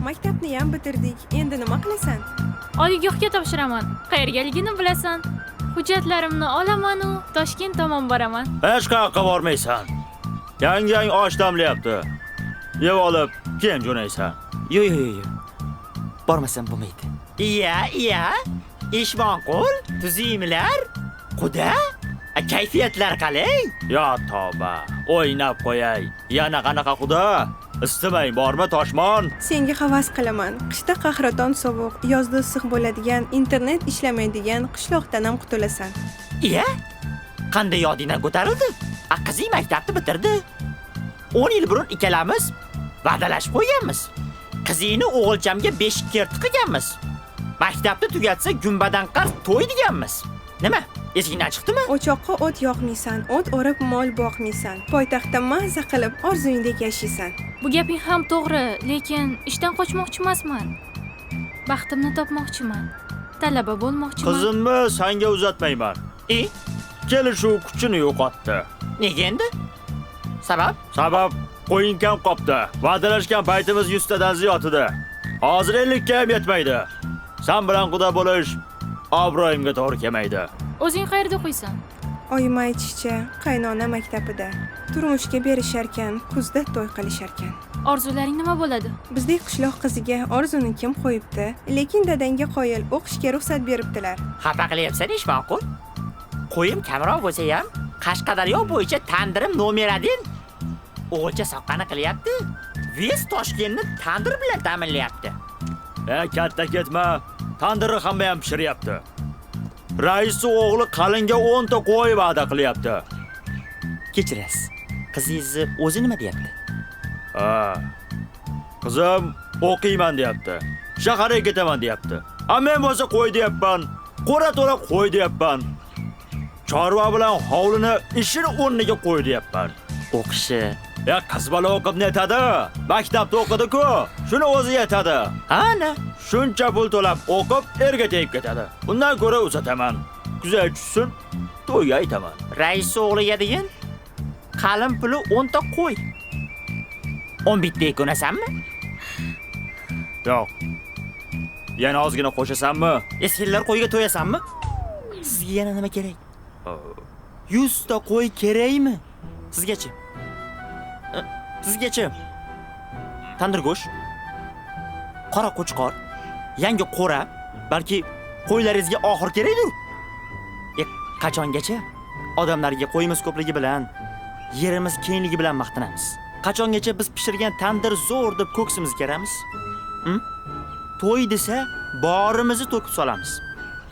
maktabni ham bitirdik. Endi nima qilasan? Oliygohga topshiraman. Qayergaligini bilasan. Hujjatlarimni olaman u Toshkent tomon boraman. Hech qayerga bormaysan. Yangang osh damlayapti. Yeb olib, keyin jo'naysan. Yo. Bormasam bo'lmaydi. Iya. Ish ma'qul, tuzinglar. Quda? Kayfiyatlar qalay? Ya tavba, o'ynab qo'yay. Yana qanaqa xudo? Istimang bormi Toshmon? Senga havas qilaman. Qishda qahraton sovuq, yozda issiq bo'ladigan, internet ishlamaydigan qishloqdan ham qutulasan. Iya? Qanday yodingdan ko'tarildi? Qizing maktabni bitirdi. 10 yil burun ikkalamiz va'dalashib qo'yganmiz. Qizingni o'g'ilchamga beshik kerti qilganmiz. Maktabni tugatsa gumbadan qarz to'y deganmiz. Nima? Esingdan chiqdimi? O'choqqa o't yoqmaysan, o't o'rib mol boqmaysan. Poytaxtda mazza qilib orzungdek yashaysan. Bu gaping ham to'g'ri, lekin ishdan qochmoqchi emasman. Baxtimni topmoqchiman. Talaba bo'lmoqchiman. Qizimni senga uzatmayman. Kelishuv kuchini yo'qotdi. Nega endi? Sabab qo'ying kam qopdi. Va'dalashgan paytimiz 100 tadan ziyod edi. Hozir 50 ga ham yetmaydi. Sen bilan quda bo'lish obro'yimga to'g'ri kelmaydi. O'zing qayerda qo'ysan? Oyim aytishicha, qaynona maktabida. Turmushga berisharkan, kuzda to'y qilisharkan. Orzularing nima bo'ladi? Bizdek qishloq qiziga orzuni kim qo'yibdi? Lekin dadangga qoyil o'qishga ruxsat beribdilar. Xafa qilyapsan, ish ma'qul. Qo'yim kamroq bo'lsa ham, Qashqadaryo bo'yicha tandirim nomer 1. O'g'ilcha soqqani qilyapti. Ves Toshkentni tandir bilan ta'minlayapti. Katta ketma. Tandirni hamma ham pishiryapti. Rais o'g'li qalinga 10 ta qo'y va'da qilyapti. Kechirasiz. Qizingizni o'zi nima deyapti? Qizim o'qiyman deyapti. Shaharga ketaman deyapti. Men bo'lsa qo'y deyapman. Qo'ra to'la qo'y deyapman. Chorva bilan hovlini ishini o'rniga qo'y deyapman. O'qishi. Qiz bola o'qib netadi? Maktabda o'qidi-ku. Shuni o'zi yetadi. Ana, Shuncha pul to'lab o'qib, erga tegib ketadi. Bundan ko'ra uzataman. Kuzay tushsin, to'yga aytaman. rais o'g'liga degan qalin puli 10 ta qo'y. 11 ta ko'nasanmi? Yo'q. Yana ozgina qo'shasanmi? Senlar qo'yga to'yasanmi? Sizga yana nima kerak? 100 ta qo'y kerakmi? Sizgachi? Sizgachi? Tandir go'sht, qora qo'chqor, yangi qo'ra, balki qo'ylaringizga oxir kerakdir. Qachongacha odamlarga qo'yimiz ko'pligi bilan, yerimiz kengligi bilan maqtanamiz? Qachongacha biz pishirgan tandir zo'r deb ko'ksimizni keramiz? To'y desa, borimizni to'kib solamiz.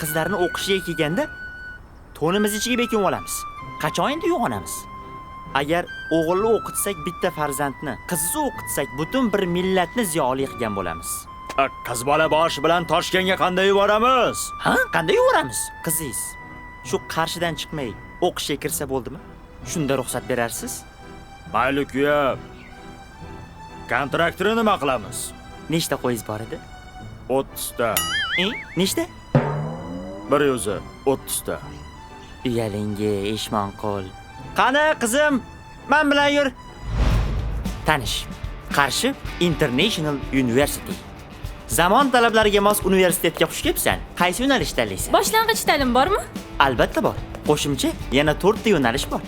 Qizlarni o'qishiga kelganda to'nimiz ichiga bekinib olamiz. Qachon endi uyg'onamiz? Agar o'g'ilni o'qitsak bitta farzandni, qizni o'qitsak butun bir millatni ziyoli qilgan bo'lamiz. Qiz bola boshi bilan Toshkentga qanday yuboramiz? Qanday yuboramiz? Qizingiz shu Qarshidan chiqmay o'qishga kirsa bo'ldimi? Shunda ruxsat berarsiz? Mayli-ku. Kontraktini nima qilamiz? Nechta qo'yingiz bor edi? 30 ta. Nechta? 130 ta. Uyalinga ish ma'qul. Qani qizim, men bilan yur. Tanish. Qarshi International University. Zamon talablariga mos universitetga xush kelibsan. Qaysi yo'nalishda tanlaysan? Boshlang'ich ta'lim bormi? Albatta bor. Qo'shimcha yana 4 ta yo'nalish bor.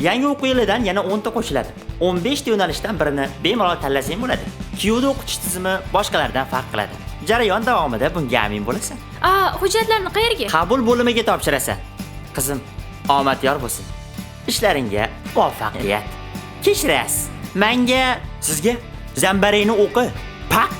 Yangi o'quv yilidan yana 10 ta qo'shiladi. 15 ta yo'nalishdan birini bemalol tanlasang bo'ladi. Kiyovda o'qitish tizimi boshqalardan farq qiladi. Jarayon davomida bunga amin bo'lasan. Hujjatlarni qayerga? Qabul bo'limiga topshirasan. Qizim, omad yor bo'lsin. Ishlaringga muvaffaqiyat. Kechirasiz. Menga, sizga zambaringni o'qi. Paq.